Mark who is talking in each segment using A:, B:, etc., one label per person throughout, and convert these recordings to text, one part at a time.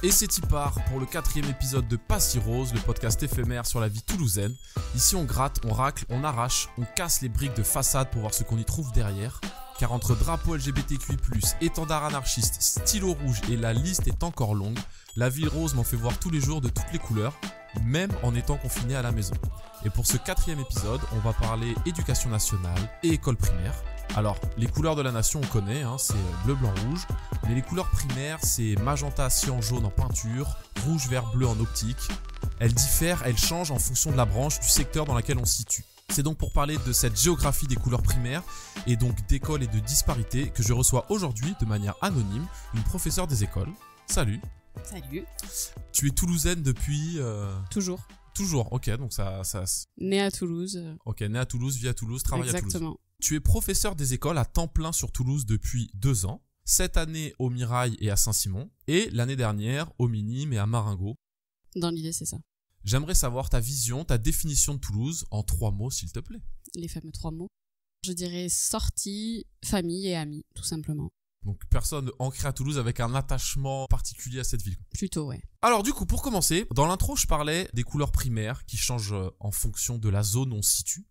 A: Et c'est y part pour le 4e épisode de Pas si rose, le podcast éphémère sur la vie toulousaine. Ici on gratte, on racle, on arrache, on casse les briques de façade pour voir ce qu'on y trouve derrière. Car entre drapeau LGBTQI+, étendard anarchiste, stylo rouge et la liste est encore longue, la ville rose m'en fait voir tous les jours de toutes les couleurs, même en étant confiné à la maison. Et pour ce 4e épisode, on va parler éducation nationale et école primaire. Alors, les couleurs de la nation, on connaît, c'est bleu, blanc, rouge. Mais les couleurs primaires, c'est magenta, cyan, jaune en peinture, rouge, vert, bleu en optique. Elles diffèrent, elles changent en fonction de la branche, du secteur dans lequel on se situe. C'est donc pour parler de cette géographie des couleurs primaires et donc d'écoles et de disparités que je reçois aujourd'hui de manière anonyme une professeure des écoles. Salut.
B: Salut.
A: Tu es toulousaine depuis...
B: Toujours.
A: Toujours, ok, donc ça...
B: Née à Toulouse.
A: Ok, née à Toulouse, vie à Toulouse, travaille à Toulouse.
B: Exactement.
A: Tu es professeur des écoles à temps plein sur Toulouse depuis 2 ans, cette année au Mirail et à Saint-Simon, et l'année dernière au Minime et à Marengo.
B: Dans l'idée, c'est ça.
A: J'aimerais savoir ta vision, ta définition de Toulouse en 3 mots, s'il te plaît.
B: Les fameux 3 mots. Je dirais sortie, famille et amis, tout simplement.
A: Donc personne ancrée à Toulouse avec un attachement particulier à cette ville.
B: Plutôt, ouais.
A: Alors du coup, pour commencer, dans l'intro, je parlais des couleurs primaires qui changent en fonction de la zone où on se situe.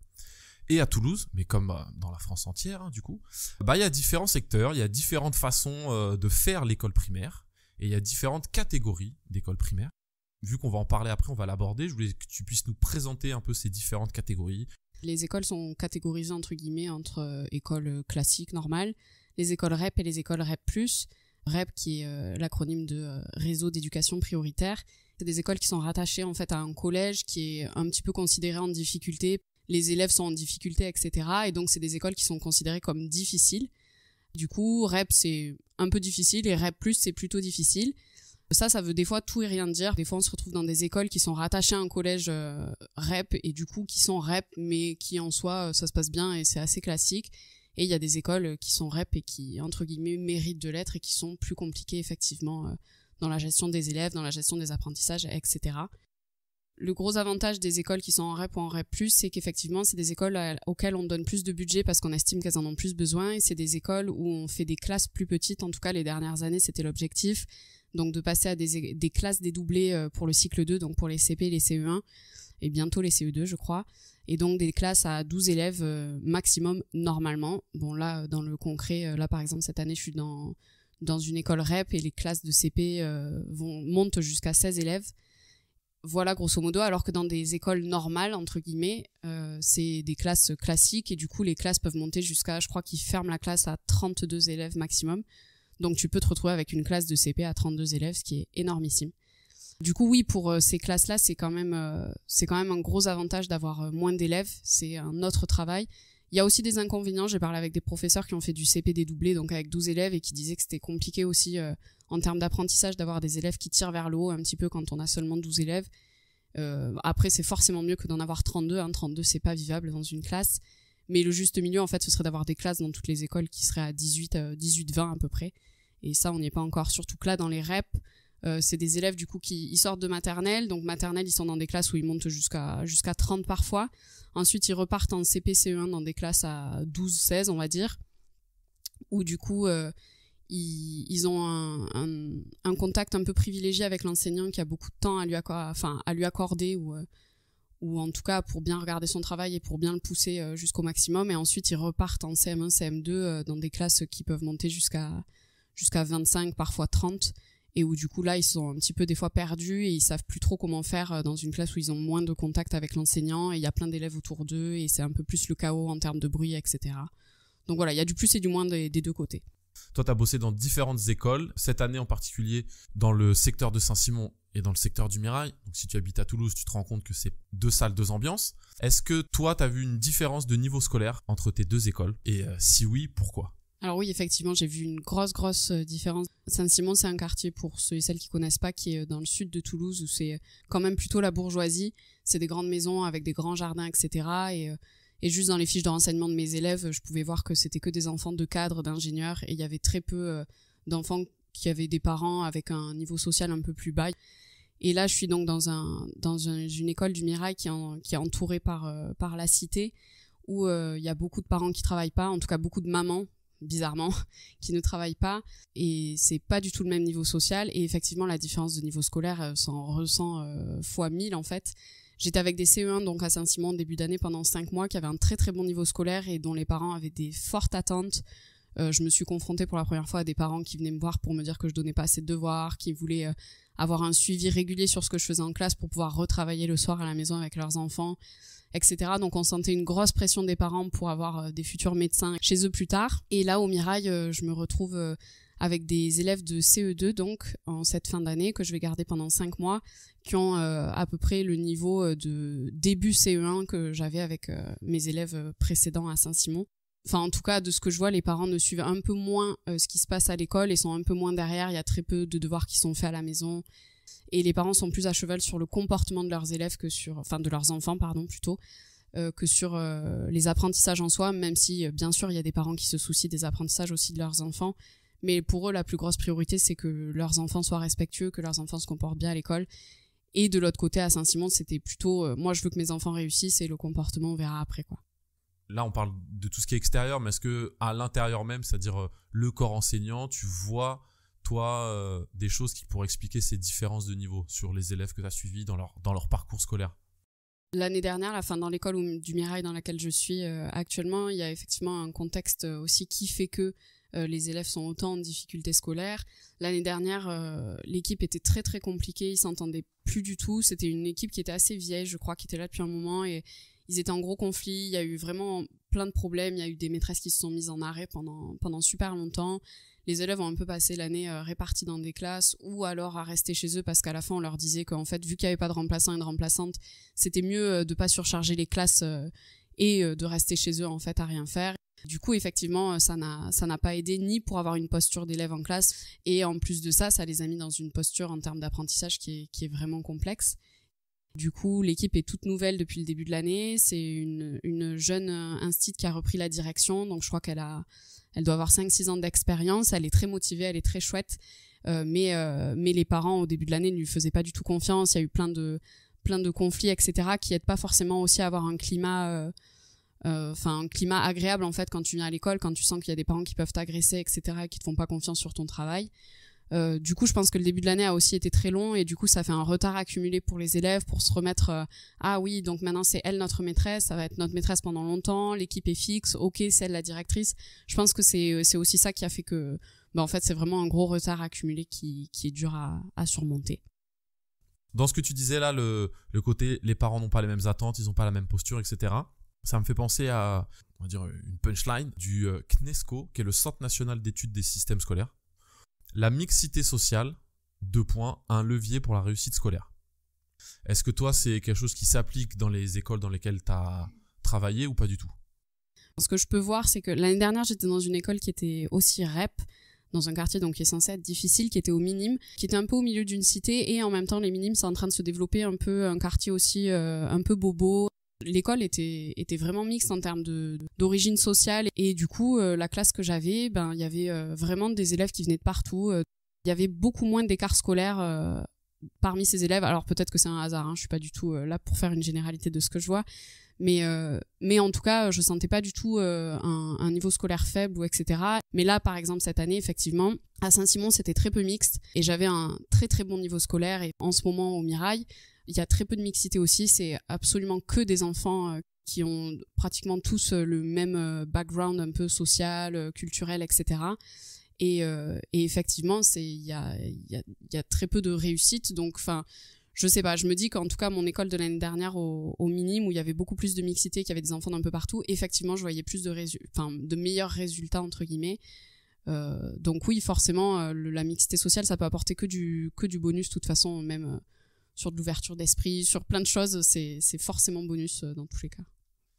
A: Et à Toulouse, mais comme dans la France entière, du coup, il y a différents secteurs, il y a différentes façons de faire l'école primaire, et il y a différentes catégories d'école primaire. Vu qu'on va en parler après, on va l'aborder, je voulais que tu puisses nous présenter un peu ces différentes catégories.
B: Les écoles sont catégorisées entre guillemets entre écoles classiques, normales, les écoles REP et les écoles REP+. REP qui est l'acronyme de Réseau d'éducation prioritaire. C'est des écoles qui sont rattachées en fait à un collège qui est un petit peu considéré en difficulté. Les élèves sont en difficulté, etc. Et donc, c'est des écoles qui sont considérées comme difficiles. Du coup, REP, c'est un peu difficile et REP+, c'est plutôt difficile. Ça veut des fois tout et rien dire. Des fois, on se retrouve dans des écoles qui sont rattachées à un collège REP et du coup, qui sont REP, mais qui en soi, ça se passe bien et c'est assez classique. Et il y a des écoles qui sont REP et qui, entre guillemets, méritent de l'être et qui sont plus compliquées, effectivement, dans la gestion des élèves, dans la gestion des apprentissages, etc. Le gros avantage des écoles qui sont en REP ou en REP+, c'est qu'effectivement, c'est des écoles auxquelles on donne plus de budget parce qu'on estime qu'elles en ont plus besoin et c'est des écoles où on fait des classes plus petites. En tout cas, les dernières années, c'était l'objectif. Donc, de passer à des classes dédoublées pour le cycle 2, donc pour les CP et les CE1 et bientôt les CE2, je crois. Et donc, des classes à 12 élèves maximum normalement. Bon, là, dans le concret, là, par exemple, cette année, je suis dans une école REP et les classes de CP montent jusqu'à 16 élèves. Voilà, grosso modo, alors que dans des écoles normales, entre guillemets, c'est des classes classiques et du coup, les classes peuvent monter jusqu'à, je crois qu'ils ferment la classe à 32 élèves maximum. Donc, tu peux te retrouver avec une classe de CP à 32 élèves, ce qui est énormissime. Du coup, oui, pour ces classes-là, c'est quand même un gros avantage d'avoir moins d'élèves. C'est un autre travail. Il y a aussi des inconvénients. J'ai parlé avec des professeurs qui ont fait du CP dédoublé, donc avec 12 élèves, et qui disaient que c'était compliqué aussi en termes d'apprentissage d'avoir des élèves qui tirent vers le haut un petit peu quand on a seulement 12 élèves. Après, c'est forcément mieux que d'en avoir 32. 32, c'est pas vivable dans une classe. Mais le juste milieu, en fait, ce serait d'avoir des classes dans toutes les écoles qui seraient à 18-20 à peu près. Et ça, on n'y est pas encore. Surtout que là, dans les REP, c'est des élèves du coup ils sortent de maternelle. Donc maternelle, ils sont dans des classes où ils montent jusqu'à 30 parfois. Ensuite, ils repartent en CP, CE1 dans des classes à 12-16, on va dire. Où du coup... ils ont un contact un peu privilégié avec l'enseignant qui a beaucoup de temps à lui accorder ou en tout cas pour bien regarder son travail et pour bien le pousser jusqu'au maximum. Et ensuite, ils repartent en CM1, CM2 dans des classes qui peuvent monter jusqu'à 25, parfois 30. Et où du coup, là, ils sont un petit peu des fois perdus et ils savent plus trop comment faire dans une classe où ils ont moins de contact avec l'enseignant et il y a plein d'élèves autour d'eux et c'est un peu plus le chaos en termes de bruit, etc. Donc voilà, il y a du plus et du moins des deux côtés.
A: Toi, tu as bossé dans différentes écoles, cette année en particulier dans le secteur de Saint-Simon et dans le secteur du Mirail. Donc si tu habites à Toulouse, tu te rends compte que c'est 2 salles, 2 ambiances. Est-ce que toi, tu as vu une différence de niveau scolaire entre tes 2 écoles? Et si oui, pourquoi?
B: Alors oui, effectivement, j'ai vu une grosse différence. Saint-Simon, c'est un quartier, pour ceux et celles qui connaissent pas, qui est dans le sud de Toulouse, où c'est quand même plutôt la bourgeoisie. C'est des grandes maisons avec des grands jardins, etc. Et juste dans les fiches de renseignement de mes élèves, je pouvais voir que c'était que des enfants de cadres, d'ingénieurs, et il y avait très peu d'enfants qui avaient des parents avec un niveau social un peu plus bas. Et là, je suis donc dans une école du Mirail qui est entourée par la cité, où il y a beaucoup de parents qui travaillent pas, en tout cas beaucoup de mamans bizarrement, qui ne travaillent pas, et c'est pas du tout le même niveau social, et effectivement la différence de niveau scolaire s'en ressent fois 1000 en fait. J'étais avec des CE1 donc à Saint-Simon début d'année pendant 5 mois qui avaient un très très bon niveau scolaire et dont les parents avaient des fortes attentes. Je me suis confrontée pour la première fois à des parents qui venaient me voir pour me dire que je donnais pas assez de devoirs, qui voulaient avoir un suivi régulier sur ce que je faisais en classe pour pouvoir retravailler le soir à la maison avec leurs enfants, etc. Donc on sentait une grosse pression des parents pour avoir des futurs médecins chez eux plus tard. Et là au Mirail, je me retrouve avec des élèves de CE2 donc en cette fin d'année que je vais garder pendant 5 mois qui ont à peu près le niveau de début CE1 que j'avais avec mes élèves précédents à Saint-Simon. Enfin, en tout cas, de ce que je vois, les parents ne suivent un peu moins ce qui se passe à l'école et sont un peu moins derrière. Il y a très peu de devoirs qui sont faits à la maison. Et les parents sont plus à cheval sur le comportement de leurs élèves de leurs enfants, plutôt, que sur les apprentissages en soi, même si, bien sûr, il y a des parents qui se soucient des apprentissages aussi de leurs enfants. Mais pour eux, la plus grosse priorité, c'est que leurs enfants soient respectueux, que leurs enfants se comportent bien à l'école. Et de l'autre côté, à Saint-Simon, c'était plutôt, moi, je veux que mes enfants réussissent et le comportement, on verra après, quoi.
A: Là, on parle de tout ce qui est extérieur, mais est-ce que à l'intérieur même, c'est-à-dire le corps enseignant, tu vois, toi, des choses qui pourraient expliquer ces différences de niveau sur les élèves que tu as suivis dans leur parcours scolaire?
B: L'année dernière, dans l'école du Mirail dans laquelle je suis actuellement, il y a effectivement un contexte aussi qui fait que les élèves sont autant en difficulté scolaire. L'année dernière, l'équipe était très très compliquée, ils s'entendaient plus du tout. C'était une équipe qui était assez vieille, je crois, qui était là depuis un moment et ils étaient en gros conflit. Il y a eu vraiment plein de problèmes. Il y a eu des maîtresses qui se sont mises en arrêt pendant super longtemps. Les élèves ont un peu passé l'année répartis dans des classes ou alors à rester chez eux parce qu'à la fin on leur disait qu'en fait vu qu'il n'y avait pas de remplaçant et de remplaçante, c'était mieux de pas surcharger les classes et de rester chez eux en fait à rien faire. Du coup effectivement ça n'a pas aidé ni pour avoir une posture d'élève en classe et en plus de ça les a mis dans une posture en termes d'apprentissage qui est vraiment complexe. Du coup, l'équipe est toute nouvelle depuis le début de l'année. C'est une jeune instit qui a repris la direction. Donc, je crois qu'elle doit avoir 5-6 ans d'expérience. Elle est très motivée, elle est très chouette. Mais les parents, au début de l'année, ne lui faisaient pas du tout confiance. Il y a eu plein de conflits, etc., qui aident pas forcément aussi à avoir un climat agréable, en fait, quand tu viens à l'école, quand tu sens qu'il y a des parents qui peuvent t'agresser, etc., et qui te font pas confiance sur ton travail. Du coup, je pense que le début de l'année a aussi été très long et du coup, ça fait un retard accumulé pour les élèves pour se remettre ah oui, donc maintenant c'est elle notre maîtresse, ça va être notre maîtresse pendant longtemps, l'équipe est fixe, ok, c'est elle la directrice. Je pense que c'est aussi ça qui a fait que en fait, c'est vraiment un gros retard accumulé qui est dur à surmonter.
A: Dans ce que tu disais là, le côté les parents n'ont pas les mêmes attentes, ils n'ont pas la même posture, etc. Ça me fait penser à, on va dire, une punchline du CNESCO, qui est le Centre national d'études des systèmes scolaires. La mixité sociale, un levier pour la réussite scolaire. Est-ce que toi, c'est quelque chose qui s'applique dans les écoles dans lesquelles tu as travaillé ou pas du tout?
B: Ce que je peux voir, c'est que l'année dernière, j'étais dans une école qui était aussi REP, dans un quartier donc qui est censé être difficile, qui était aux Minimes, qui était un peu au milieu d'une cité, et en même temps, les Minimes, c'est en train de se développer un peu, un quartier aussi un peu bobo. L'école était vraiment mixte en termes d'origine sociale et du coup la classe que j'avais, il y avait vraiment des élèves qui venaient de partout. Il y avait beaucoup moins d'écart scolaire parmi ces élèves. Alors peut-être que c'est un hasard, je suis pas du tout là pour faire une généralité de ce que je vois, mais en tout cas je sentais pas du tout un niveau scolaire faible ou etc. Mais là par exemple cette année effectivement à Saint-Simon c'était très peu mixte et j'avais un très très bon niveau scolaire et en ce moment au Mirail il y a très peu de mixité aussi, c'est absolument que des enfants qui ont pratiquement tous le même background un peu social, culturel, etc. Et effectivement, il y a très peu de réussite. Donc, je sais pas, je me dis qu'en tout cas, mon école de l'année dernière au Minime, où il y avait beaucoup plus de mixité, qu'il y avait des enfants d'un peu partout, effectivement, je voyais plus de meilleurs résultats, entre guillemets. Donc oui, forcément, la mixité sociale, ça peut apporter que du bonus, de toute façon, même... sur de l'ouverture d'esprit, sur plein de choses, c'est forcément bonus dans tous les cas.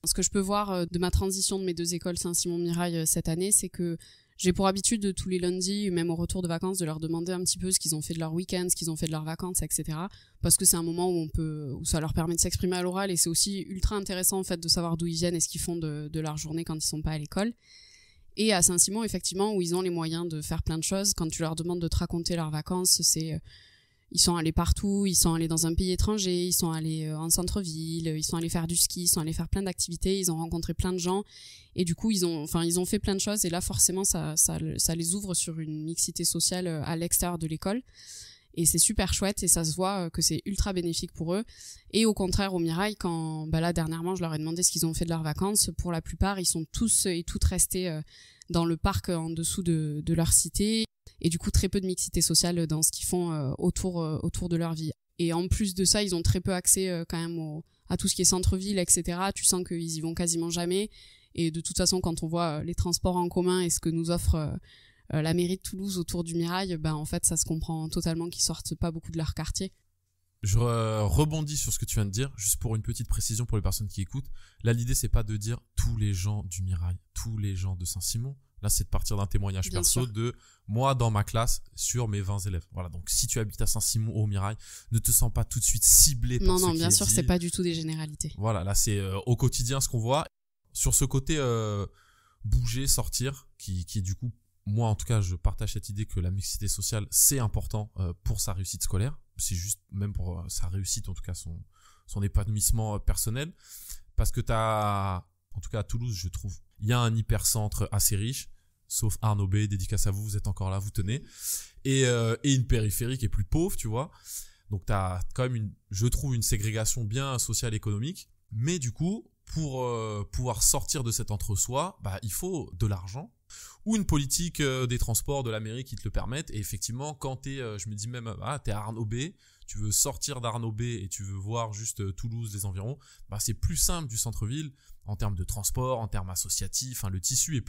B: Ce que je peux voir de ma transition de mes deux écoles Saint-Simon-Mirail cette année, c'est que j'ai pour habitude tous les lundis, même au retour de vacances, de leur demander un petit peu ce qu'ils ont fait de leur week-end, ce qu'ils ont fait de leurs vacances, etc. Parce que c'est un moment où ça leur permet de s'exprimer à l'oral et c'est aussi ultra intéressant en fait de savoir d'où ils viennent et ce qu'ils font de leur journée quand ils sont pas à l'école. Et à Saint-Simon, effectivement, où ils ont les moyens de faire plein de choses, quand tu leur demandes de te raconter leurs vacances, Ils sont allés partout, ils sont allés dans un pays étranger, ils sont allés en centre-ville, ils sont allés faire du ski, ils sont allés faire plein d'activités, ils ont rencontré plein de gens et du coup ils ont fait plein de choses et là forcément ça les ouvre sur une mixité sociale à l'extérieur de l'école et c'est super chouette et ça se voit que c'est ultra bénéfique pour eux. Et au contraire au Mirail, quand là dernièrement je leur ai demandé ce qu'ils ont fait de leurs vacances, pour la plupart ils sont tous et toutes restés dans le parc en dessous de leur cité. Et du coup, très peu de mixité sociale dans ce qu'ils font autour de leur vie. Et en plus de ça, ils ont très peu accès quand même à tout ce qui est centre-ville, etc. Tu sens qu'ils y vont quasiment jamais. Et de toute façon, quand on voit les transports en commun et ce que nous offre la mairie de Toulouse autour du Mirail, en fait, ça se comprend totalement qu'ils sortent pas beaucoup de leur quartier.
A: Je rebondis sur ce que tu viens de dire, juste pour une petite précision pour les personnes qui écoutent. Là, l'idée, c'est pas de dire tous les gens du Mirail, tous les gens de Saint-Simon. Là, c'est de partir d'un témoignage
B: Bien
A: perso
B: sûr.
A: de moi dans ma classe sur mes 20 élèves. Voilà, donc si tu habites à Saint-Simon ou au Mirail, ne te sens pas tout de suite ciblé par ce qui est dit.
B: Non, bien sûr, c'est pas du tout des généralités.
A: Voilà, là, c'est au quotidien ce qu'on voit. Sur ce côté bouger, sortir, qui du coup, moi en tout cas, je partage cette idée que la mixité sociale, c'est important pour sa réussite scolaire. C'est juste même pour sa réussite, en tout cas son épanouissement personnel. Parce que en tout cas à Toulouse, je trouve, il y a un hypercentre assez riche, sauf Arnaud B, dédicace à vous, vous êtes encore là, vous tenez, et une périphérie qui est plus pauvre, tu vois. Donc t'as quand même je trouve une ségrégation bien sociale et économique, mais du coup, pour pouvoir sortir de cet entre-soi, il faut de l'argent ou une politique des transports de la mairie qui te le permettent. Et effectivement, quand je me dis même, t'es à Arnaud B, tu veux sortir d'Arnaud B et tu veux voir juste Toulouse, les environs, c'est plus simple du centre-ville en termes de transport, en termes associatifs. Enfin, le tissu est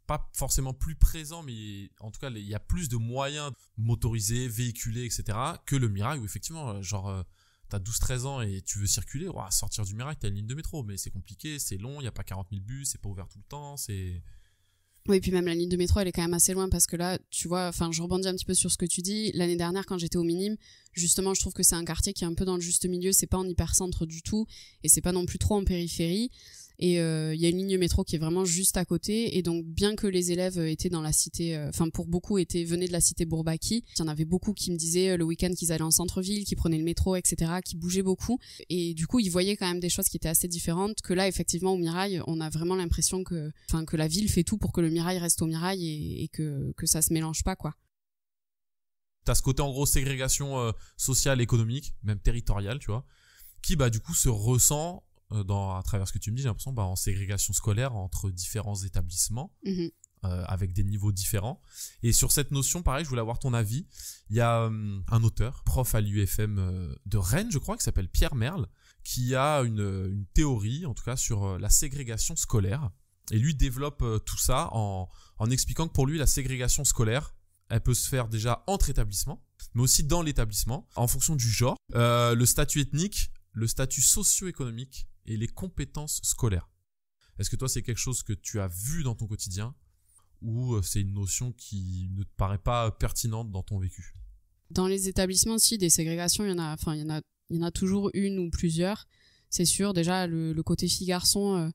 A: pas forcément plus présent, mais en tout cas, il y a plus de moyens motorisés, véhiculés, etc. que le Mirail où effectivement, t'as 12-13 ans et tu veux circuler, sortir du Mirail, t'as une ligne de métro, mais c'est compliqué, c'est long, il n'y a pas 40 000 bus, c'est pas ouvert tout le temps, c'est...
B: Oui, et puis même la ligne de métro, elle est quand même assez loin parce que là, tu vois, je rebondis un petit peu sur ce que tu dis. L'année dernière, quand j'étais au Minime, justement, je trouve que c'est un quartier qui est un peu dans le juste milieu. C'est pas en hypercentre du tout et c'est pas non plus trop en périphérie. Et il y a une ligne métro qui est vraiment juste à côté. Et donc, bien que les élèves étaient dans la cité, pour beaucoup, venaient de la cité Bourbaki, il y en avait beaucoup qui me disaient le week-end qu'ils allaient en centre-ville, qui prenaient le métro, etc., qui bougeaient beaucoup. Et du coup, ils voyaient quand même des choses qui étaient assez différentes. Que là, effectivement, au Mirail, on a vraiment l'impression que la ville fait tout pour que le Mirail reste au Mirail et que ça se mélange pas, quoi.
A: T'as ce côté, en gros, ségrégation sociale, économique, même territoriale, tu vois, qui, du coup, se ressent à travers ce que tu me dis, j'ai l'impression, en ségrégation scolaire entre différents établissements, avec des niveaux différents. Et sur cette notion, pareil, je voulais avoir ton avis. Il y a un auteur, prof à l'UFM de Rennes, je crois, qui s'appelle Pierre Merle, qui a une théorie, en tout cas, sur la ségrégation scolaire. Et lui développe tout ça en expliquant que pour lui, la ségrégation scolaire, elle peut se faire déjà entre établissements, mais aussi dans l'établissement, en fonction du genre, le statut ethnique, le statut socio-économique et les compétences scolaires. Est-ce que toi, c'est quelque chose que tu as vu dans ton quotidien ou c'est une notion qui ne te paraît pas pertinente dans ton vécu ?
B: Dans les établissements, si, des ségrégations, il y en a toujours une ou plusieurs, c'est sûr. Déjà, le côté filles-garçons,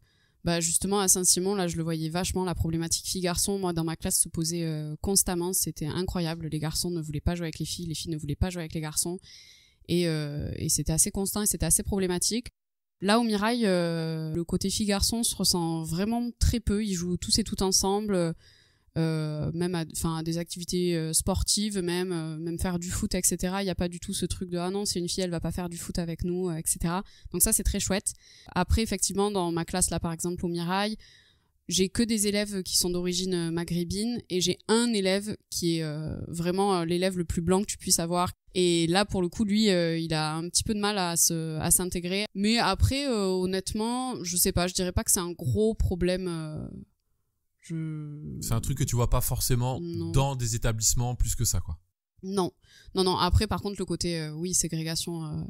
B: justement, à Saint-Simon, là, je le voyais vachement, la problématique filles-garçons. Moi, dans ma classe, se posait constamment. C'était incroyable. Les garçons ne voulaient pas jouer avec les filles ne voulaient pas jouer avec les garçons. Et c'était assez constant et c'était assez problématique. Là, au Mirail, le côté filles-garçons se ressent vraiment très peu. Ils jouent tous et toutes ensemble, même à des activités sportives, même faire du foot, etc. Il n'y a pas du tout ce truc de « Ah non, c'est une fille, elle va pas faire du foot avec nous, etc. » Donc ça, c'est très chouette. Après, effectivement, dans ma classe, là, par exemple, au Mirail, j'ai que des élèves qui sont d'origine maghrébine et j'ai un élève qui est vraiment l'élève le plus blanc que tu puisses avoir. Et là, pour le coup, lui, il a un petit peu de mal à s'intégrer. Mais après, honnêtement, je sais pas, je dirais pas que c'est un gros problème.
A: C'est un truc que tu vois pas forcément dans des établissements plus que ça, quoi.
B: Non. Après, par contre, le côté, ségrégation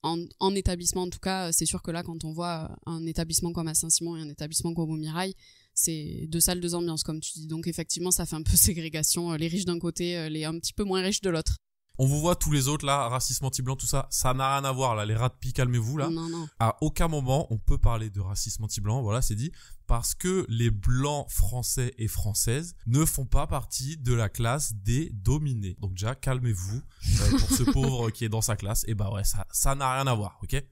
B: en établissement, en tout cas, c'est sûr que là, quand on voit un établissement comme à Saint-Simon et un établissement comme au Mirail, c'est 2 salles, 2 ambiances, comme tu dis. Donc, effectivement, ça fait un peu ségrégation. Les riches d'un côté, les un petit peu moins riches de l'autre.
A: On vous voit tous les autres là, racisme anti-blanc, tout ça, ça n'a rien à voir là, les rats de pie, calmez-vous là.
B: Non.
A: À aucun moment on peut parler de racisme anti-blanc, voilà, c'est dit, parce que les blancs français et françaises ne font pas partie de la classe des dominés. Donc déjà, calmez-vous pour ce pauvre qui est dans sa classe, et bah ouais, ça n'a rien à voir, ok ?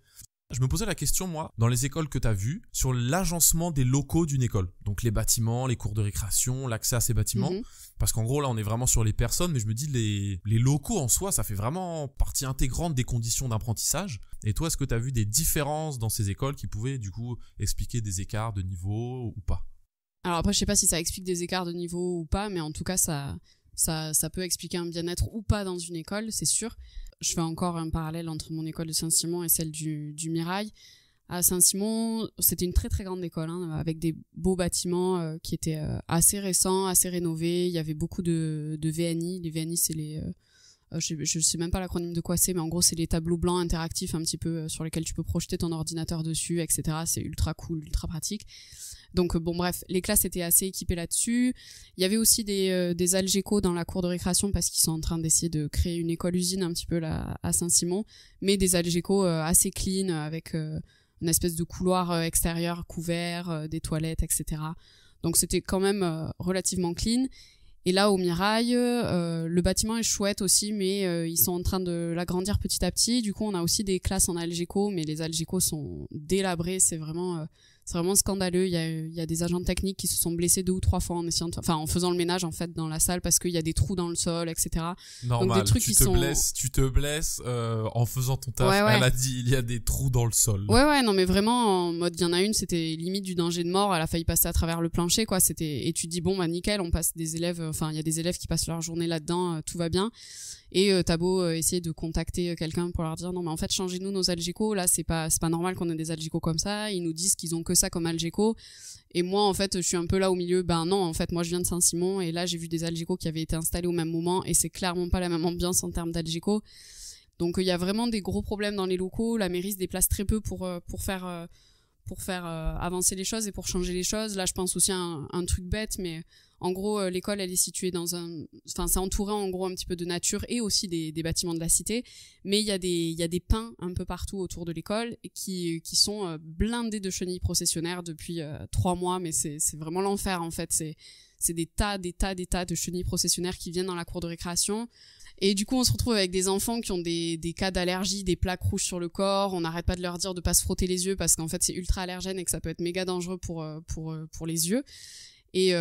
A: Je me posais la question, moi, dans les écoles que tu as vues, sur l'agencement des locaux d'une école. Donc les bâtiments, les cours de récréation, l'accès à ces bâtiments. Parce qu'en gros, là, on est vraiment sur les personnes, mais je me dis, les locaux en soi, ça fait vraiment partie intégrante des conditions d'apprentissage. Et toi, est-ce que tu as vu des différences dans ces écoles qui pouvaient, du coup, expliquer des écarts de niveau ou pas ?
B: Alors après, je sais pas si ça explique des écarts de niveau ou pas, mais en tout cas, ça peut expliquer un bien-être ou pas dans une école, c'est sûr. Je fais encore un parallèle entre mon école de Saint-Simon et celle du Mirail. À Saint-Simon, c'était une très très grande école, hein, avec des beaux bâtiments qui étaient assez récents, assez rénovés. Il y avait beaucoup de VNI. Les VNI, c'est les... je sais même pas l'acronyme de quoi c'est, mais en gros, c'est les tableaux blancs interactifs un petit peu sur lesquels tu peux projeter ton ordinateur dessus, etc. C'est ultra cool, ultra pratique. Donc bon bref, les classes étaient assez équipées là-dessus. Il y avait aussi des Algeco dans la cour de récréation parce qu'ils sont en train d'essayer de créer une école-usine un petit peu là à Saint-Simon, mais des Algeco assez clean avec une espèce de couloir extérieur couvert, des toilettes, etc. Donc c'était quand même relativement clean. Et là au Mirail, le bâtiment est chouette aussi, mais ils sont en train de l'agrandir petit à petit. Du coup on a aussi des classes en Algeco, mais les Algeco sont délabrés, c'est vraiment scandaleux. Il y a des agents techniques qui se sont blessés 2 ou 3 fois en faisant le ménage en fait dans la salle parce qu'il y a des trous dans le sol, etc.
A: Normal. Donc, des trucs tu te blesses en faisant ton taf. Ouais. Elle a dit il y a des trous dans le sol.
B: Ouais, non mais vraiment en mode il y en a une, c'était limite du danger de mort. Elle a failli passer à travers le plancher quoi. Et tu te dis bon bah nickel, on passe des élèves. Enfin il y a des élèves qui passent leur journée là-dedans, tout va bien. Et t'as beau essayer de contacter quelqu'un pour leur dire non mais en fait changez-nous nos Algeco, là c'est pas normal qu'on ait des Algeco comme ça. Ils nous disent qu'ils ont que ça comme Algeco, et moi en fait je suis un peu là au milieu. Ben non, en fait moi je viens de Saint-Simon et là j'ai vu des Algeco qui avaient été installés au même moment et c'est clairement pas la même ambiance en termes d'Algeco. Donc il y a vraiment des gros problèmes dans les locaux. La mairie se déplace très peu pour faire avancer les choses et pour changer les choses. Là je pense aussi à un truc bête, mais en gros l'école elle est située c'est entouré en gros un petit peu de nature et aussi des bâtiments de la cité, mais il y a des pins un peu partout autour de l'école qui sont blindés de chenilles processionnaires depuis 3 mois, mais c'est vraiment l'enfer en fait. C'est des tas de chenilles processionnaires qui viennent dans la cour de récréation. Et du coup, on se retrouve avec des enfants qui ont des cas d'allergie, des plaques rouges sur le corps. On n'arrête pas de leur dire de pas se frotter les yeux parce qu'en fait, c'est ultra allergène et que ça peut être méga dangereux pour les yeux. Et il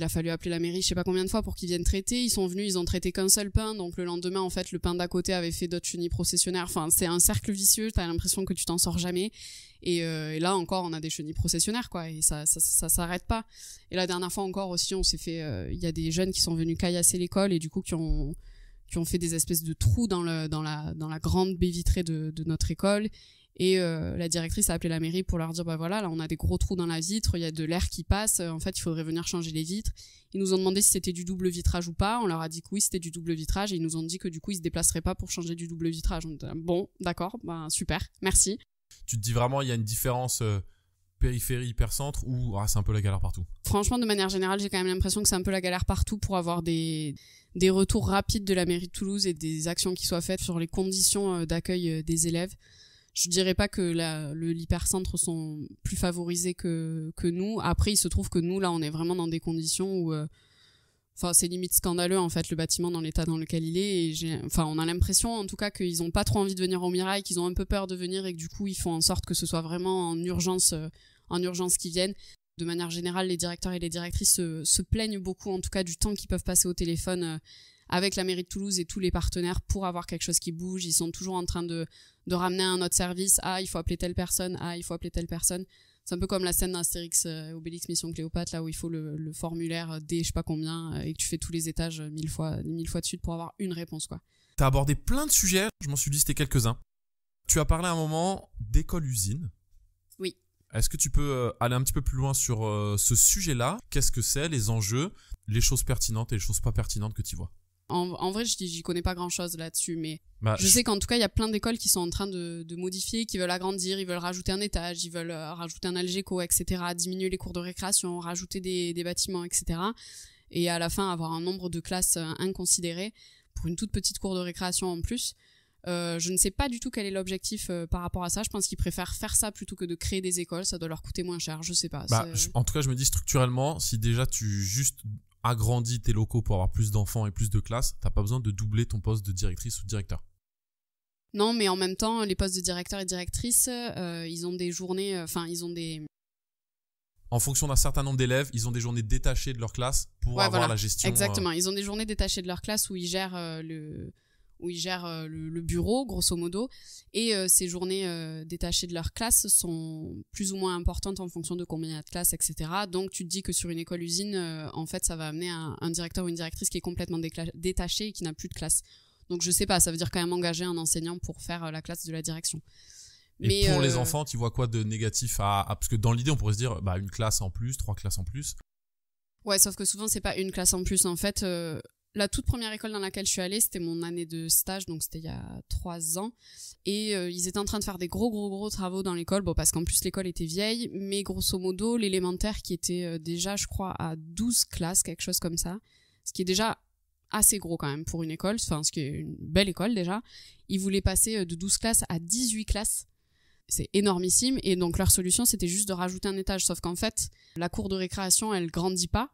B: a fallu appeler la mairie je sais pas combien de fois pour qu'ils viennent traiter. Ils sont venus, ils ont traité qu'un seul pain. Donc le lendemain, en fait, le pain d'à côté avait fait d'autres chenilles processionnaires. Enfin, c'est un cercle vicieux. T'as l'impression que tu t'en sors jamais. Et là encore, on a des chenilles processionnaires, quoi. Et ça s'arrête pas. Et la dernière fois encore aussi, on s'est fait... y a des jeunes qui sont venus caillasser l'école et du coup qui ont fait des espèces de trous dans la grande baie vitrée de notre école. Et la directrice a appelé la mairie pour leur dire bah voilà, là on a des gros trous dans la vitre, il y a de l'air qui passe, en fait il faudrait venir changer les vitres. Ils nous ont demandé si c'était du double vitrage ou pas, on leur a dit que oui c'était du double vitrage et ils nous ont dit que du coup ils se déplaceraient pas pour changer du double vitrage. On dit, bon d'accord, bah super, merci.
A: Tu te dis vraiment il y a une différence périphérie hypercentre ou c'est un peu la galère partout?
B: Franchement de manière générale j'ai quand même l'impression que c'est un peu la galère partout pour avoir des retours rapides de la mairie de Toulouse et des actions qui soient faites sur les conditions d'accueil des élèves. Je dirais pas que l'hypercentre sont plus favorisés que nous. Après, il se trouve que nous, là, on est vraiment dans des conditions où, c'est limite scandaleux, en fait, le bâtiment dans l'état dans lequel il est. Et on a l'impression, en tout cas, qu'ils ont pas trop envie de venir au Mirail, qu'ils ont un peu peur de venir et que du coup, ils font en sorte que ce soit vraiment en urgence qu'ils viennent. De manière générale, les directeurs et les directrices se plaignent beaucoup, en tout cas, du temps qu'ils peuvent passer au téléphone avec la mairie de Toulouse et tous les partenaires pour avoir quelque chose qui bouge. Ils sont toujours en train de ramener un autre service. Il faut appeler telle personne. Il faut appeler telle personne. C'est un peu comme la scène d'Astérix Obélix Mission Cléopâtre, là où il faut le formulaire D je sais pas combien et que tu fais tous les étages 1000 fois de suite pour avoir une réponse, quoi.
A: T'as abordé plein de sujets, je m'en suis listé quelques-uns. Tu as parlé à un moment d'école-usine.
B: Oui.
A: Est-ce que tu peux aller un petit peu plus loin sur ce sujet-là? Qu'est-ce que c'est, les enjeux, les choses pertinentes et les choses pas pertinentes que tu vois?
B: En vrai, j'y connais pas grand-chose là-dessus, mais je sais qu'en tout cas, il y a plein d'écoles qui sont en train de modifier, qui veulent agrandir, ils veulent rajouter un étage, ils veulent rajouter un Algeco, etc., diminuer les cours de récréation, rajouter des bâtiments, etc. Et à la fin, avoir un nombre de classes inconsidéré. pour une toute petite cour de récréation en plus. Je ne sais pas du tout quel est l'objectif par rapport à ça. Je pense qu'ils préfèrent faire ça plutôt que de créer des écoles. Ça doit leur coûter moins cher, je sais pas.
A: En tout cas, je me dis structurellement, si déjà tu juste agrandis tes locaux pour avoir plus d'enfants et plus de classes, t'as pas besoin de doubler ton poste de directrice ou de directeur.
B: Non, mais en même temps, les postes de directeur et directrice, ils ont des journées,
A: En fonction d'un certain nombre d'élèves, ils ont des journées détachées de leur classe pour avoir la gestion.
B: Exactement, ils ont des journées détachées de leur classe où ils gèrent le bureau, grosso modo. Et ces journées détachées de leur classe sont plus ou moins importantes en fonction de combien il y a de classes, etc. Donc, tu te dis que sur une école-usine, en fait, ça va amener un directeur ou une directrice qui est complètement détaché et qui n'a plus de classe. Donc, je sais pas, ça veut dire quand même engager un enseignant pour faire la classe de la direction.
A: Et pour les enfants, tu vois quoi de négatif parce que dans l'idée, on pourrait se dire, une classe en plus, 3 classes en plus.
B: Ouais, sauf que souvent, c'est pas une classe en plus. En fait, la toute première école dans laquelle je suis allée, c'était mon année de stage, donc c'était il y a 3 ans. Et ils étaient en train de faire des gros travaux dans l'école, parce qu'en plus, l'école était vieille. Mais grosso modo, l'élémentaire qui était déjà, je crois, à 12 classes, quelque chose comme ça, ce qui est déjà assez gros quand même pour une école, ce qui est une belle école déjà. Ils voulaient passer de 12 classes à 18 classes. C'est énormissime. Et donc, leur solution, c'était juste de rajouter un étage. Sauf qu'en fait, la cour de récréation, elle grandit pas.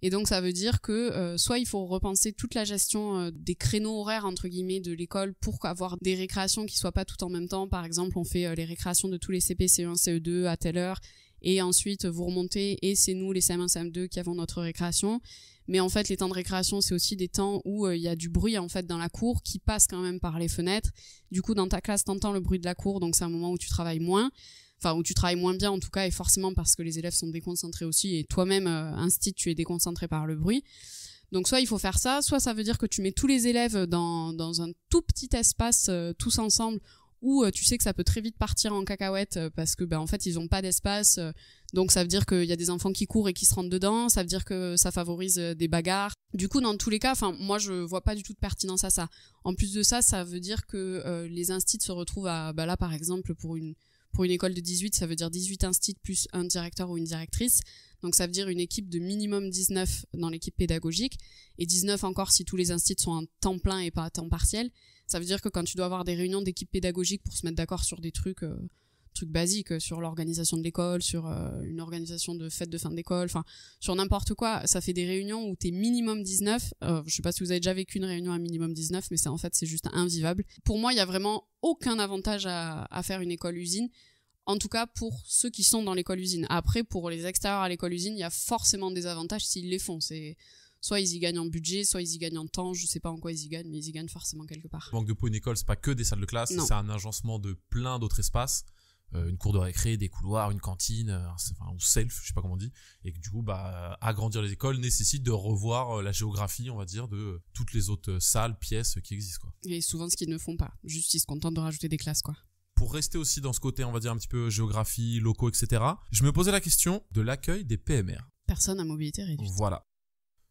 B: Et donc, ça veut dire que soit il faut repenser toute la gestion des créneaux horaires, entre guillemets, de l'école pour avoir des récréations qui soient pas toutes en même temps. Par exemple, on fait les récréations de tous les CP, CE1, CE2 à telle heure. Et ensuite, vous remontez et c'est nous, les CM1, CM2, qui avons notre récréation. Mais en fait, les temps de récréation, c'est aussi des temps où il y a du bruit en fait dans la cour qui passe quand même par les fenêtres. Du coup, dans ta classe, t'entends le bruit de la cour, donc c'est un moment où tu travailles moins. Enfin, où tu travailles moins bien en tout cas, et forcément parce que les élèves sont déconcentrés aussi, et toi-même, instit, tu es déconcentré par le bruit. Donc soit il faut faire ça, soit ça veut dire que tu mets tous les élèves dans un tout petit espace, tous ensemble, où tu sais que ça peut très vite partir en cacahuète parce que en fait ils ont pas d'espace, donc ça veut dire qu'il y a des enfants qui courent et qui se rentrent dedans, ça veut dire que ça favorise des bagarres. Du coup, dans tous les cas, moi je vois pas du tout de pertinence à ça. En plus de ça, ça veut dire que les instits se retrouvent à là par exemple pour une école de 18, ça veut dire 18 instits plus un directeur ou une directrice. Donc ça veut dire une équipe de minimum 19 dans l'équipe pédagogique, et 19 encore si tous les instits sont en temps plein et pas à temps partiel. Ça veut dire que quand tu dois avoir des réunions d'équipe pédagogique pour se mettre d'accord sur des trucs basiques, sur l'organisation de l'école, sur une organisation de fête de fin d'école, sur n'importe quoi, ça fait des réunions où t'es minimum 19. Je sais pas si vous avez déjà vécu une réunion à minimum 19, mais c'est juste invivable. Pour moi, il y a vraiment aucun avantage à faire une école-usine. En tout cas, pour ceux qui sont dans l'école-usine. Après, pour les extérieurs à l'école-usine, il y a forcément des avantages s'ils les font. Soit ils y gagnent en budget, soit ils y gagnent en temps. Je sais pas en quoi ils y gagnent, mais ils y gagnent forcément quelque part.
A: Manque de peau, une école, c'est pas que des salles de classe, c'est un agencement de plein d'autres espaces. Une cour de récré, des couloirs, une cantine, ou self, je sais pas comment on dit. Et que du coup, agrandir les écoles nécessite de revoir la géographie, on va dire, de toutes les autres salles, pièces qui existent, quoi.
B: Et souvent, ce qu'ils ne font pas. Juste, ils se contentent de rajouter des classes, quoi.
A: Pour rester aussi dans ce côté, on va dire un petit peu géographie, locaux, etc., je me posais la question de l'accueil des PMR.
B: Personnes à mobilité réduite.
A: Voilà.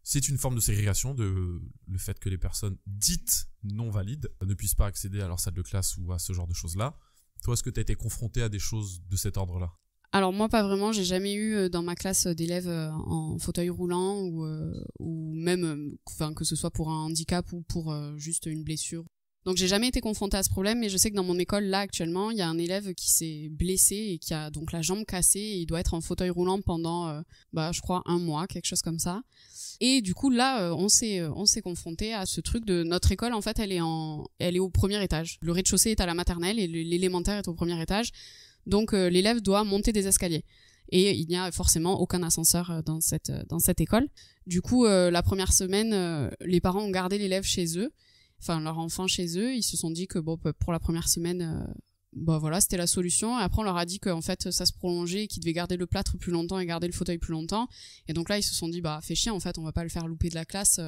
A: C'est une forme de ségrégation, le fait que les personnes dites non valides ne puissent pas accéder à leur salle de classe ou à ce genre de choses-là. Toi, est-que tu as été confronté à des choses de cet ordre-là ?
B: Alors moi, pas vraiment. J'ai jamais eu dans ma classe d'élèves en fauteuil roulant ou même que ce soit pour un handicap ou pour juste une blessure. Donc j'ai jamais été confrontée à ce problème, mais je sais que dans mon école là actuellement, il y a un élève qui s'est blessé et qui a donc la jambe cassée et il doit être en fauteuil roulant pendant je crois 1 mois, quelque chose comme ça. Et du coup là on s'est confronté à ce truc de notre école. En fait, elle est au premier étage. Le rez-de-chaussée est à la maternelle et l'élémentaire est au premier étage. Donc l'élève doit monter des escaliers. Et il n'y a forcément aucun ascenseur dans cette école. Du coup la première semaine les parents ont gardé l'élève chez eux. Enfin, leur enfant chez eux, ils se sont dit que pour la première semaine, c'était la solution. Et après, on leur a dit qu'en fait, ça se prolongeait et qu'ils devaient garder le plâtre plus longtemps et garder le fauteuil plus longtemps. Et donc là, ils se sont dit, fait chier, en fait, on va pas le faire louper de la classe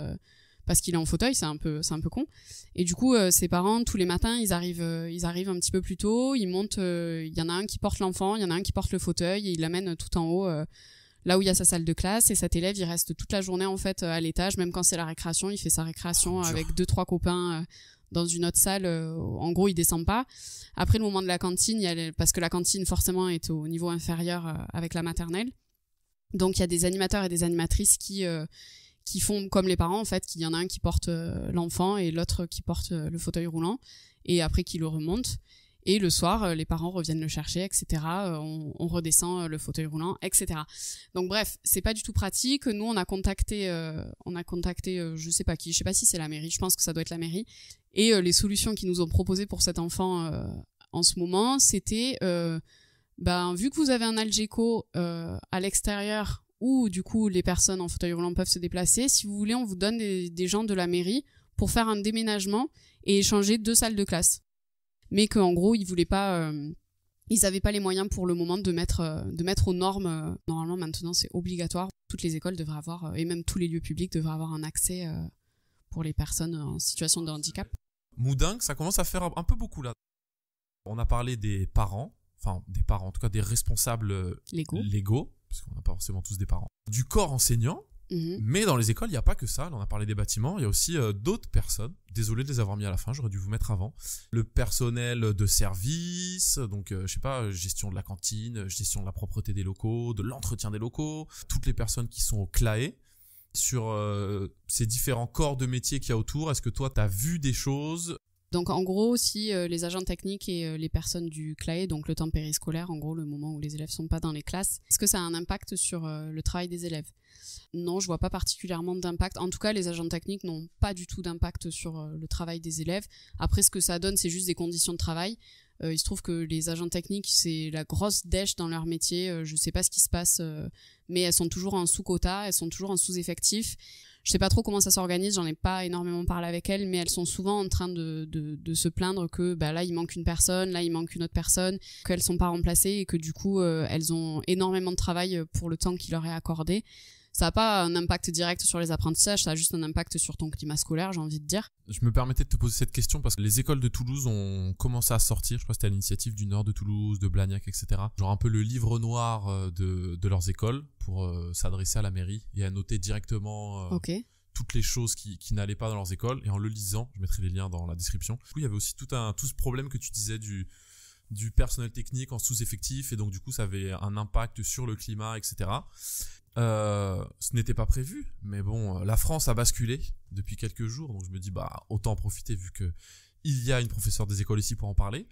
B: parce qu'il est en fauteuil, c'est un peu con. Et du coup, ses parents, tous les matins, ils arrivent un petit peu plus tôt, ils montent, il y en a un qui porte l'enfant, il y en a un qui porte le fauteuil et ils l'amènent tout en haut, là où il y a sa salle de classe, et cet élève il reste toute la journée en fait à l'étage, même quand c'est la récréation, il fait sa récréation avec 2-3 copains dans une autre salle. En gros, il descend pas. Après le moment de la cantine, parce que la cantine forcément est au niveau inférieur avec la maternelle, donc il y a des animateurs et des animatrices qui qui font comme les parents en fait, qu'il y en a un qui porte l'enfant et l'autre qui porte le fauteuil roulant et après qui le remonte. Et le soir, les parents reviennent le chercher, etc. On redescend le fauteuil roulant, etc. Donc bref, c'est pas du tout pratique. Nous, on a contacté, je sais pas qui, je sais pas si c'est la mairie, je pense que ça doit être la mairie. Et les solutions qu'ils nous ont proposées pour cet enfant en ce moment, c'était, vu que vous avez un Algeco à l'extérieur où du coup les personnes en fauteuil roulant peuvent se déplacer, si vous voulez, on vous donne des gens de la mairie pour faire un déménagement et échanger 2 salles de classe. Mais qu'en gros, ils voulaient pas, ils avaient pas les moyens pour le moment de mettre aux normes. Normalement, maintenant, c'est obligatoire. Toutes les écoles devraient avoir, et même tous les lieux publics devraient avoir un accès pour les personnes en situation de handicap.
A: Moudingue, ça commence à faire un peu beaucoup là. On a parlé des parents, en tout cas des responsables légaux, parce qu'on n'a pas forcément tous des parents, du corps enseignant. Mais dans les écoles, il n'y a pas que ça. Là, on a parlé des bâtiments. Il y a aussi d'autres personnes. Désolé de les avoir mis à la fin. J'aurais dû vous mettre avant. Le personnel de service. Donc, gestion de la cantine, gestion de la propreté des locaux, de l'entretien des locaux. Toutes les personnes qui sont au CLAE. Sur ces différents corps de métier qu'il y a autour, est-ce que toi, tu as vu des choses ?
B: Donc en gros, si les agents techniques et les personnes du CLAE, donc le temps périscolaire, en gros le moment où les élèves sont pas dans les classes, est-ce que ça a un impact sur le travail des élèves ? Non, je vois pas particulièrement d'impact. En tout cas, les agents techniques n'ont pas du tout d'impact sur le travail des élèves. Après, ce que ça donne, c'est juste des conditions de travail. Il se trouve que les agents techniques, c'est la grosse dèche dans leur métier. Je sais pas ce qui se passe, mais elles sont toujours en sous-quota, elles sont toujours en sous-effectif. Je sais pas trop comment ça s'organise, j'en ai pas énormément parlé avec elles, mais elles sont souvent en train de se plaindre que là il manque une personne, là il manque une autre personne, qu'elles sont pas remplacées et que du coup elles ont énormément de travail pour le temps qui leur est accordé. Ça n'a pas un impact direct sur les apprentissages, ça a juste un impact sur ton climat scolaire, j'ai envie de dire.
A: Je me permettais de te poser cette question parce que les écoles de Toulouse ont commencé à sortir, je crois que c'était à l'initiative du Nord de Toulouse, de Blagnac, etc. Genre un peu le livre noir de leurs écoles pour s'adresser à la mairie et à noter directement toutes les choses qui n'allaient pas dans leurs écoles. Et en le lisant, je mettrai les liens dans la description. Du coup, il y avait aussi tout ce problème que tu disais du personnel technique en sous-effectif et donc du coup ça avait un impact sur le climat, etc. Ce n'était pas prévu, mais bon, la France a basculé depuis quelques jours, donc je me dis autant en profiter vu que il y a une professeure des écoles ici pour en parler.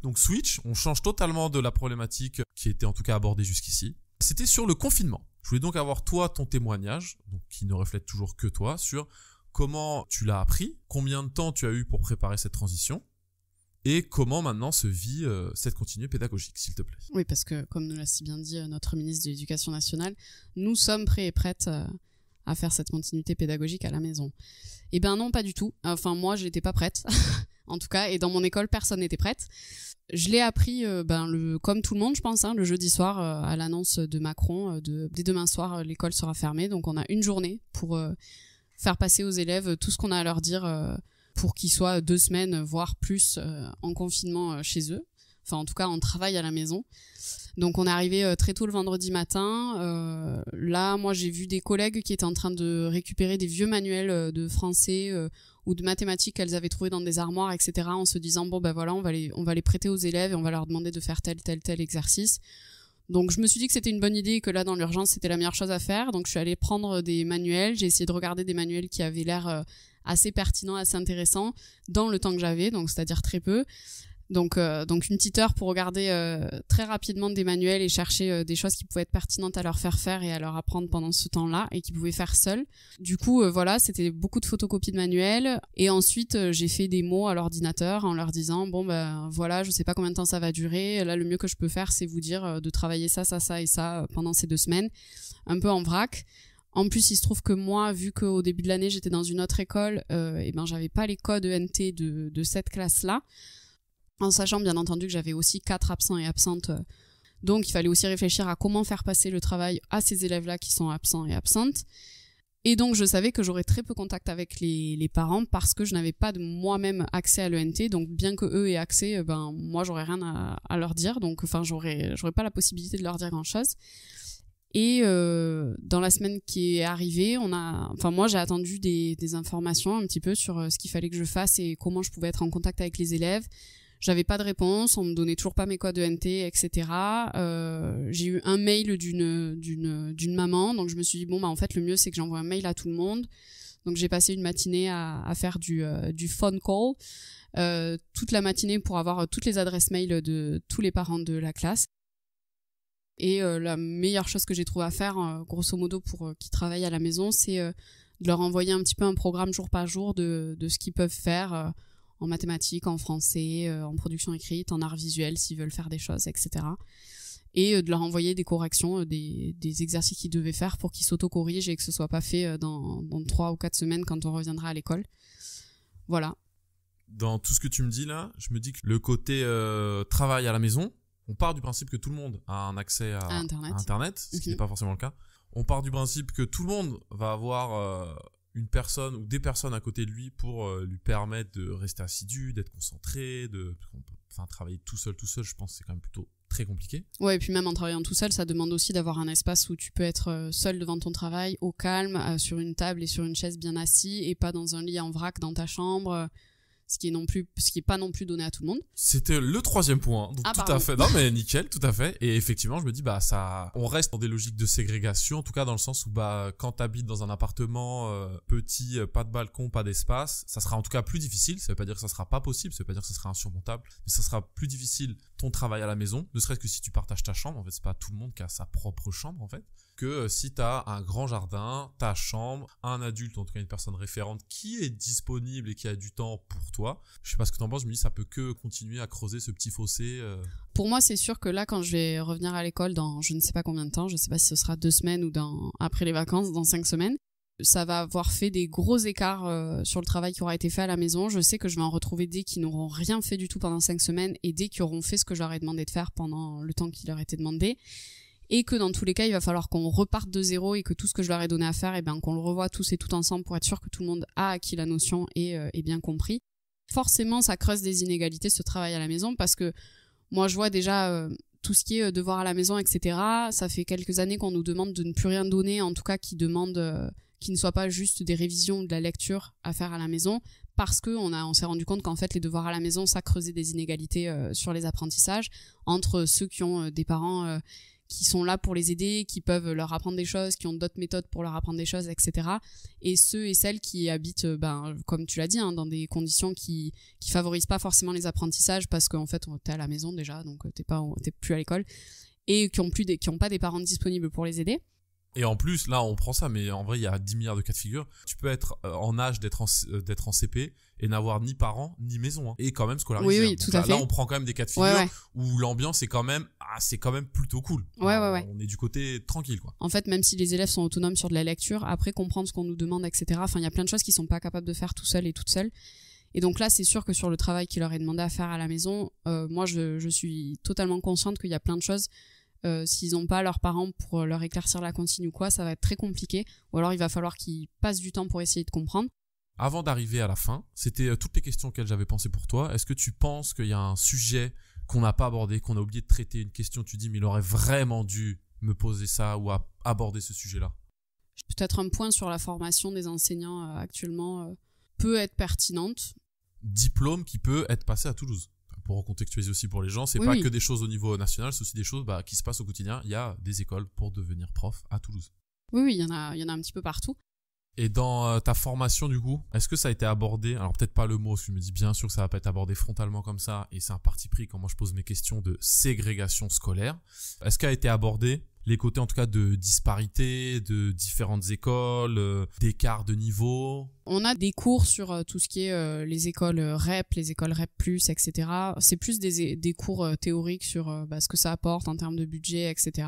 A: Donc switch, on change totalement de la problématique qui était en tout cas abordée jusqu'ici. C'était sur le confinement. Je voulais donc avoir ton témoignage, donc qui ne reflète toujours que toi, sur comment tu l'as appris, combien de temps tu as eu pour préparer cette transition. Et comment maintenant se vit cette continuité pédagogique, s'il te plaît ?
B: Oui, parce que, comme nous l'a si bien dit notre ministre de l'Éducation nationale, nous sommes prêts et prêtes à faire cette continuité pédagogique à la maison. Eh ben non, pas du tout. Enfin, moi, je n'étais pas prête, en tout cas, et dans mon école, personne n'était prête. Je l'ai appris, comme tout le monde, je pense, le jeudi soir, à l'annonce de Macron, dès demain soir, l'école sera fermée. Donc, on a une journée pour faire passer aux élèves tout ce qu'on a à leur dire pour qu'ils soient 2 semaines, voire plus, en confinement chez eux. Enfin, en tout cas, en travail à la maison. Donc, on est arrivé très tôt le vendredi matin. Là, moi, j'ai vu des collègues qui étaient en train de récupérer des vieux manuels de français ou de mathématiques qu'elles avaient trouvés dans des armoires, etc. en se disant, voilà, on va les prêter aux élèves et on va leur demander de faire tel exercice. Donc, je me suis dit que c'était une bonne idée et que là, dans l'urgence, c'était la meilleure chose à faire. Donc, je suis allée prendre des manuels. J'ai essayé de regarder des manuels qui avaient l'air assez pertinents, assez intéressants dans le temps que j'avais, donc c'est-à-dire très peu. Donc une petite heure pour regarder très rapidement des manuels et chercher des choses qui pouvaient être pertinentes à leur faire et à leur apprendre pendant ce temps-là et qu'ils pouvaient faire seuls. Du coup, voilà, c'était beaucoup de photocopies de manuels. Et ensuite, j'ai fait des mots à l'ordinateur en leur disant, voilà, je sais pas combien de temps ça va durer. Là, le mieux que je peux faire, c'est vous dire de travailler ça et ça pendant ces 2 semaines, un peu en vrac. En plus, il se trouve que moi, vu qu'au début de l'année, j'étais dans une autre école, j'avais pas les codes ENT de cette classe-là. En sachant bien entendu que j'avais aussi 4 absents et absentes. Donc il fallait aussi réfléchir à comment faire passer le travail à ces élèves-là qui sont absents et absentes. Et donc je savais que j'aurais très peu contact avec les parents parce que je n'avais pas de moi-même accès à l'ENT. Donc bien que eux aient accès, moi j'aurais rien à leur dire. Donc j'aurais pas la possibilité de leur dire grand-chose. Et dans la semaine qui est arrivée, moi j'ai attendu des informations un petit peu sur ce qu'il fallait que je fasse et comment je pouvais être en contact avec les élèves. J'avais pas de réponse, on me donnait toujours pas mes codes ENT, etc. J'ai eu un mail d'une maman, donc je me suis dit bon bah en fait le mieux c'est que j'envoie un mail à tout le monde. Donc j'ai passé une matinée à faire du phone call toute la matinée pour avoir toutes les adresses mail de tous les parents de la classe. Et la meilleure chose que j'ai trouvé à faire, grosso modo pour qu'ils travaillent à la maison, c'est de leur envoyer un petit peu un programme jour par jour de ce qu'ils peuvent faire en mathématiques, en français, en production écrite, en art visuel s'ils veulent faire des choses, etc. Et de leur envoyer des corrections, des exercices qu'ils devaient faire pour qu'ils s'auto-corrigent et que ce soit pas fait dans 3 ou 4 semaines quand on reviendra à l'école. Voilà.
A: Dans tout ce que tu me dis là, je me dis que le côté travail à la maison, on part du principe que tout le monde a un accès à Internet, ce qui n'est pas forcément le cas. On part du principe que tout le monde va avoir une personne ou des personnes à côté de lui pour lui permettre de rester assidu, d'être concentré, travailler tout seul, je pense que c'est quand même plutôt très compliqué.
B: Ouais, et puis même en travaillant tout seul, ça demande aussi d'avoir un espace où tu peux être seul devant ton travail, au calme, sur une table et sur une chaise bien assis, et pas dans un lit en vrac dans ta chambre, ce qui est pas non plus donné à tout le monde.
A: C'était le 3e point, donc tout à fait. Non mais nickel, tout à fait. Et effectivement, je me dis on reste dans des logiques de ségrégation, en tout cas dans le sens où quand t'habites dans un appartement petit, pas de balcon, pas d'espace, ça sera en tout cas plus difficile. Ça veut pas dire que ça sera pas possible, ça veut pas dire que ça sera insurmontable, mais ça sera plus difficile ton travail à la maison, ne serait-ce que si tu partages ta chambre. En fait, c'est pas tout le monde qui a sa propre chambre en fait. Que si tu as un grand jardin, ta chambre, un adulte, en tout cas une personne référente qui est disponible et qui a du temps pour toi. Je sais pas ce que t'en penses, je me dis ça peut que continuer à creuser ce petit fossé.
B: Pour moi, c'est sûr que là, quand je vais revenir à l'école dans je ne sais pas combien de temps, je sais pas si ce sera 2 semaines ou après les vacances, dans 5 semaines, ça va avoir fait des gros écarts sur le travail qui aura été fait à la maison. Je sais que je vais en retrouver des qui n'auront rien fait du tout pendant 5 semaines et des qui auront fait ce que je leur ai demandé de faire pendant le temps qui leur était demandé. Et que dans tous les cas, il va falloir qu'on reparte de zéro et que tout ce que je leur ai donné à faire, qu'on le revoie tous et tout ensemble pour être sûr que tout le monde a acquis la notion et bien compris. Forcément, ça creuse des inégalités, ce travail à la maison, parce que moi, je vois déjà tout ce qui est devoir à la maison, etc. Ça fait quelques années qu'on nous demande de ne plus rien donner, en tout cas qui ne soit pas juste des révisions ou de la lecture à faire à la maison, parce que on s'est rendu compte qu'en fait, les devoirs à la maison, ça creusait des inégalités sur les apprentissages entre ceux qui ont des parents qui sont là pour les aider, qui peuvent leur apprendre des choses, qui ont d'autres méthodes pour leur apprendre des choses, etc. Et ceux et celles qui habitent, comme tu l'as dit, dans des conditions qui favorisent pas forcément les apprentissages parce qu'en fait, t'es à la maison déjà, donc t'es plus à l'école, et qui ont pas des parents disponibles pour les aider.
A: Et en plus, là, on prend ça, mais en vrai, il y a 10 milliards de cas de figure. Tu peux être en âge d'être en CP et n'avoir ni parents, ni maison, et quand même scolarisé.
B: Oui, tout à fait.
A: Là, on prend quand même des cas de figure où l'ambiance est quand même, c'est quand même plutôt cool.
B: Ouais.
A: On est du côté tranquille, quoi.
B: En fait, même si les élèves sont autonomes sur de la lecture, après comprendre ce qu'on nous demande, etc. Enfin, il y a plein de choses qu'ils sont pas capables de faire tout seuls et toutes seules. Et donc là, c'est sûr que sur le travail qui leur est demandé à faire à la maison, moi, je suis totalement consciente qu'il y a plein de choses. S'ils n'ont pas leurs parents pour leur éclaircir la consigne ou quoi, ça va être très compliqué. Ou alors il va falloir qu'ils passent du temps pour essayer de comprendre.
A: Avant d'arriver à la fin, c'était toutes les questions auxquelles j'avais pensé pour toi. Est-ce que tu penses qu'il y a un sujet qu'on n'a pas abordé, qu'on a oublié de traiter, une question, tu dis mais il aurait vraiment dû me poser ça ou aborder ce sujet-là?
B: Peut-être un point sur la formation des enseignants actuellement peut être pertinente.
A: Diplôme qui peut être passé à Toulouse. Pour recontextualiser aussi pour les gens, c'est pas que des choses au niveau national, c'est aussi des choses qui se passent au quotidien. Il y a des écoles pour devenir prof à Toulouse.
B: Oui, il y en a un petit peu partout.
A: Et dans ta formation, du coup, est-ce que ça a été abordé? Alors peut-être pas le mot, parce que je me dis bien sûr que ça va pas être abordé frontalement comme ça, et c'est un parti pris quand moi je pose mes questions de ségrégation scolaire. Est-ce qu'a été abordé les côtés en tout cas de disparité, de différentes écoles, d'écart de niveau?
B: On a des cours sur tout ce qui est les écoles REP, les écoles REP+, etc. C'est plus des cours théoriques sur ce que ça apporte en termes de budget, etc.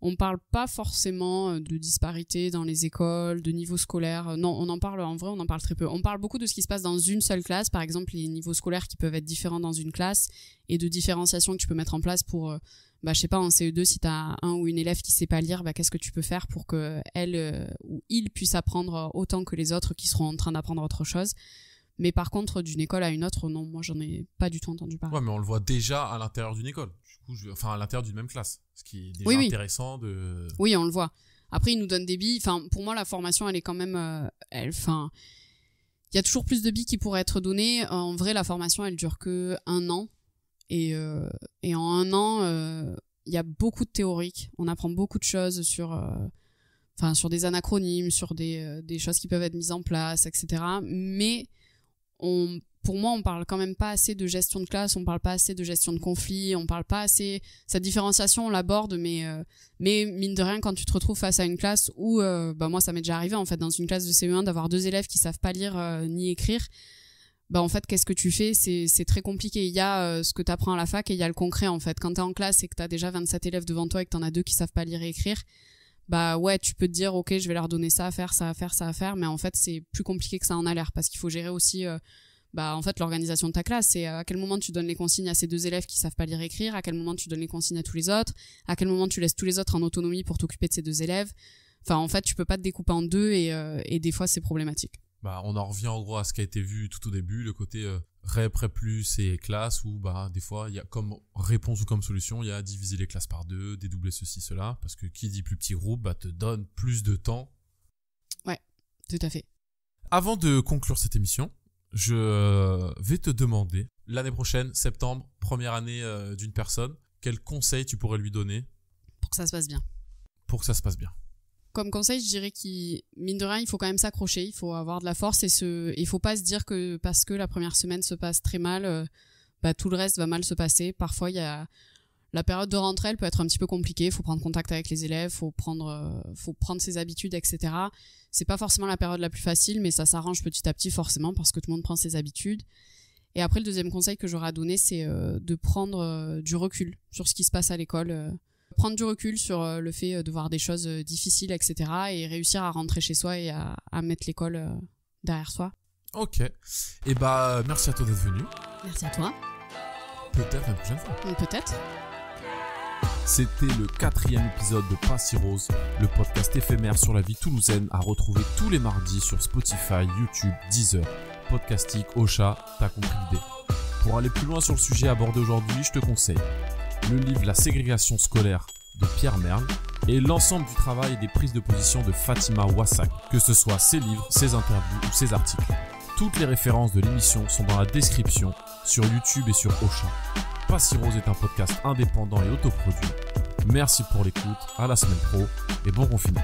B: On parle pas forcément de disparité dans les écoles, de niveau scolaire. Non, on en parle très peu. On parle beaucoup de ce qui se passe dans une seule classe, par exemple les niveaux scolaires qui peuvent être différents dans une classe et de différenciation que tu peux mettre en place pour, je sais pas, en CE2, si t'as un ou une élève qui sait pas lire, qu'est-ce que tu peux faire pour que elle ou il puisse apprendre autant que les autres qui seront en train d'apprendre autre chose. Mais par contre, d'une école à une autre, non, moi j'en ai pas du tout entendu parler.
A: Ouais, mais on le voit déjà à l'intérieur d'une école. Du coup, à l'intérieur d'une même classe. Ce qui est déjà intéressant de...
B: Oui, on le voit. Après, ils nous donnent des billes. Enfin, pour moi, la formation, elle est quand même... Il y a toujours plus de billes qui pourraient être données. En vrai, la formation, elle dure que 1 an. Et en 1 an, il y a beaucoup de théorique. On apprend beaucoup de choses sur des anacronymes, sur des choses qui peuvent être mises en place, etc. Mais pour moi, on parle quand même pas assez de gestion de classe, on parle pas assez de gestion de conflit, on parle pas assez... Cette différenciation, on l'aborde, mais mine de rien, quand tu te retrouves face à une classe où... moi, ça m'est déjà arrivé, en fait, dans une classe de CE1, d'avoir 2 élèves qui savent pas lire ni écrire. En fait, qu'est-ce que tu fais ? C'est très compliqué. Il y a ce que tu apprends à la fac et il y a le concret, en fait. Quand tu es en classe et que tu as déjà 27 élèves devant toi et que tu en as 2 qui savent pas lire et écrire, ouais, tu peux te dire, ok, je vais leur donner ça à faire, ça à faire, ça à faire, mais en fait, c'est plus compliqué que ça en a l'air, parce qu'il faut gérer aussi... en fait, l'organisation de ta classe, c'est à quel moment tu donnes les consignes à ces 2 élèves qui savent pas lire et écrire, à quel moment tu donnes les consignes à tous les autres, à quel moment tu laisses tous les autres en autonomie pour t'occuper de ces 2 élèves. Enfin, en fait, tu peux pas te découper en 2 et des fois, c'est problématique.
A: On en revient en gros à ce qui a été vu tout au début, le côté REP, REP+, et classe, où des fois, il y a comme réponse ou comme solution, il y a diviser les classes par 2, dédoubler ceci, cela, parce que qui dit plus petit groupe, te donne plus de temps.
B: Ouais, tout à fait.
A: Avant de conclure cette émission, je vais te demander, l'année prochaine, septembre, première année d'une personne, quel conseil tu pourrais lui donner
B: pour que ça se passe bien.
A: Pour que ça se passe bien.
B: Comme conseil, je dirais mine de rien, il faut quand même s'accrocher, il faut avoir de la force il faut pas se dire que parce que la première semaine se passe très mal, tout le reste va mal se passer. Parfois, la période de rentrée, elle peut être un petit peu compliquée, il faut prendre contact avec les élèves, faut prendre ses habitudes, etc. C'est pas forcément la période la plus facile, mais ça s'arrange petit à petit forcément parce que tout le monde prend ses habitudes. Et après, le deuxième conseil que j'aurais à donner, c'est de prendre du recul sur ce qui se passe à l'école. Prendre du recul sur le fait de voir des choses difficiles, etc. et réussir à rentrer chez soi et à mettre l'école derrière soi.
A: Ok. Et merci à toi d'être venu.
B: Merci à toi.
A: Peut-être la prochaine fois.
B: Peut-être.
A: C'était le 4e épisode de Pas si rose, le podcast éphémère sur la vie toulousaine à retrouver tous les mardis sur Spotify, YouTube, Deezer, Podcastic, Ocha, t'as compris l'idée. Pour aller plus loin sur le sujet abordé aujourd'hui, je te conseille le livre La ségrégation scolaire de Pierre Merle et l'ensemble du travail et des prises de position de Fatima Wassak, que ce soit ses livres, ses interviews ou ses articles. Toutes les références de l'émission sont dans la description sur YouTube et sur Ocha. Pas si rose est un podcast indépendant et autoproduit. Merci pour l'écoute, à la semaine pro et bon confinement.